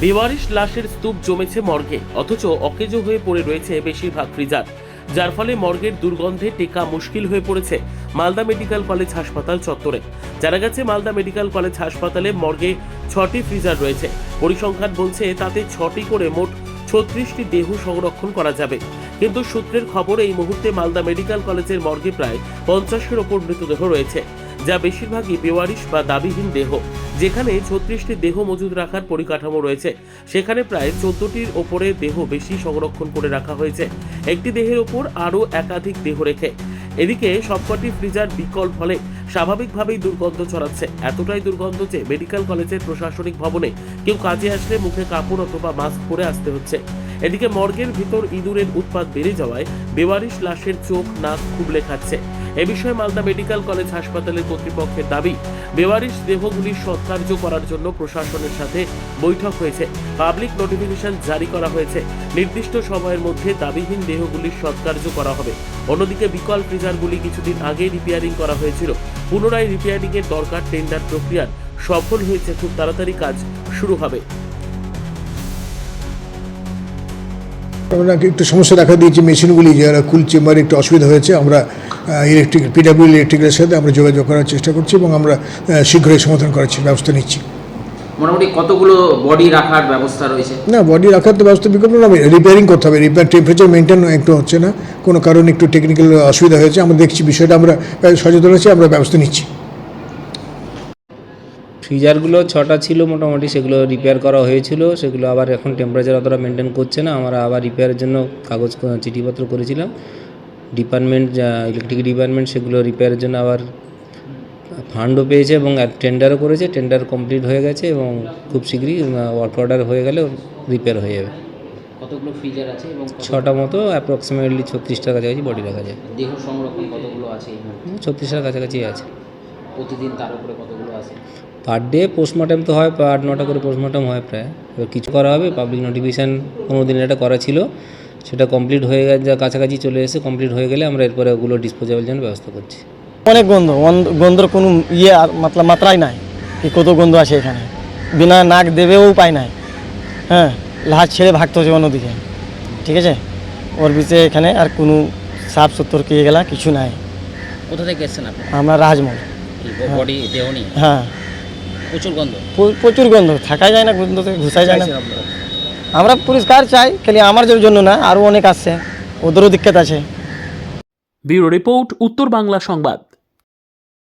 বেওয়ারিশ লাশের স্তূপ জমেছে মর্গে, অথচ অকেজো হয়ে পড়ে রয়েছে বেশিরভাগ ফ্রিজার, যার ফলে মর্গের দুর্গন্ধে টেকা মুশকিল হয়ে পড়েছে মালদা মেডিকেল কলেজ হাসপাতাল চত্বরে। জানা গেছে মালদা মেডিকেল কলেজ হাসপাতালে মর্গে 6টি ফ্রিজার রয়েছে। পরিসংখ্যান বলছে তাতে 6টি করে মোট 36টি দেহ সংরক্ষণ করা যাবে। কিন্তু সূত্রের খবর এই মুহূর্তে মালদা মেডিকেল কলেজের মর্গে প্রায় 50-এর ওপর মৃতদেহ রয়েছে, যা বেশিরভাগই বেওয়ারিশ বা দাবিহীন দেহ। যেখানে 36টি দেহ মজুদ রাখার পরিকাঠামো রয়েছে, সেখানে প্রায় 14টির ওপরে দেহ বেশি সংরক্ষণ করে রাখা হয়েছে, একটি দেহের ওপর আরও একাধিক দেহ রেখে। এদিকে সবকটি ফ্রিজার বিকল ফলে স্বাভাবিকভাবেই দুর্গন্ধ ছড়াচ্ছে। এতটাই দুর্গন্ধ যে মেডিকেল কলেজের প্রশাসনিক ভবনে কেউ কাজে আসলে মুখে কাপড় অথবা মাস্ক পরে আসতে হচ্ছে। এদিকে মর্গের ভিতর ইঁদুরের উৎপাত বেড়ে যাওয়ায় বেওয়ারিশ লাশের চোখ নাক খুবলে খাচ্ছে। এ বিষয়ে মালদা মেডিকেল কলেজ হাসপাতালের কর্তৃপক্ষের দাবি, বেওয়ারিশ দেহগুলির সৎকার্য করার জন্য প্রশাসনের সাথে বৈঠক হয়েছে, পাবলিক নোটিফিকেশন জারি করা হয়েছে। নির্দিষ্ট সময়ের মধ্যে দাবিহীন দেহগুলির সৎকার্য করা হবে। অন্যদিকে বিকল ফ্রিজারগুলি কিছুদিন আগে রিপেয়ারিং করা হয়েছিল, পুনরায় রিপেয়ারিং এর দরকার। টেন্ডার প্রক্রিয়ার সফল হয়েছে, খুব তাড়াতাড়ি কাজ শুরু হবে। আমরা একটু সমস্যা দেখা দিয়েছি, মেশিনগুলি যারা কুল চেম্বারে একটু অসুবিধা হয়েছে। আমরা পিডব্লিউ ইলেকট্রিক্যালের সাথে আমরা যোগাযোগ করার চেষ্টা করছি এবং আমরা শীঘ্রই সমাধান করার ব্যবস্থা নিচ্ছি। মোটামুটি কতগুলো বডি রাখার ব্যবস্থা রয়েছে? না, বডি রাখার তো ব্যবস্থা বিকল্প না, রিপেয়ারিং করতে হবে। টেম্পারেচার মেনটেন একটু হচ্ছে না, কোনো কারণে একটু টেকনিক্যাল অসুবিধা হয়েছে। আমরা দেখছি বিষয়টা, আমরা সচেতন আছি, আমরা ব্যবস্থা নিচ্ছি। ফ্রিজারগুলো 6টা ছিল মোটামুটি, সেগুলো রিপেয়ার করা হয়েছিল। সেগুলো আবার এখন টেম্পারেচার অতটা মেনটেন করছে না। আমরা আবার রিপেয়ারের জন্য কাগজ চিঠিপত্র করেছিলাম ডিপার্টমেন্ট, ইলেকট্রিক ডিপার্টমেন্ট, সেগুলো রিপেয়ারের জন্য আবার ফান্ডও পেয়েছে এবং টেন্ডারও করেছে। টেন্ডার কমপ্লিট হয়ে গেছে এবং খুব শীঘ্রই ওয়ার্ক অর্ডার হয়ে গেলে রিপেয়ার হয়ে যাবে। কতগুলো ফ্রিজার আছে এবং 6টা মতো অ্যাপ্রক্সিমেটলি 36টার কাছাকাছি বডি রাখা যায়। দেহ সংরক্ষণ কতগুলো আছে? 36টার কাছাকাছি আছে। প্রতিদিন তার উপরে কতগুলো আছে? পার ডে পোস্টমর্টম তো হয়, 8-9টা করে পোস্টমর্টম হয় প্রায়। এবার কিছু করা হবে, পাবলিক নোটিফিকেশান 15 দিনের একটা করা ছিল, সেটা কমপ্লিট হয়ে গেছে, যা কাছাকাছি চলে এসে কমপ্লিট হয়ে গেলে আমরা এরপরে ওগুলো ডিসপোজেবল জন্য ব্যবস্থা করছি। অনেক গন্ধর কোনো মাত্রাই নাই, কি কত গন্ধ আছে এখানে, বিনা নাক দেবেও উপায় নাই। হ্যাঁ, লাশ ছেড়ে ভাগতে হচ্ছে অন্যদিকে, ঠিক আছে। ওর ভিতরে এখানে আর কোনো সাফ সুতর কিয়ে গেলা কিছু নাই। কোথা থেকে এসেছেন আপনি? আমরা রাজমহল। বডি দেহ নেই? হ্যাঁ, প্রচুর গন্ধ। প্রচুর গন্ধ, থাকাই যায় না, গন্ধ থেকে ঘুষাই যায় না। আমরা পরিষ্কার চাই, খালি আমার জন্য না, আরও অনেক আসছে, ওদেরও দিক্কত আছে। ব্যুরো রিপোর্ট, উত্তর বাংলা সংবাদ।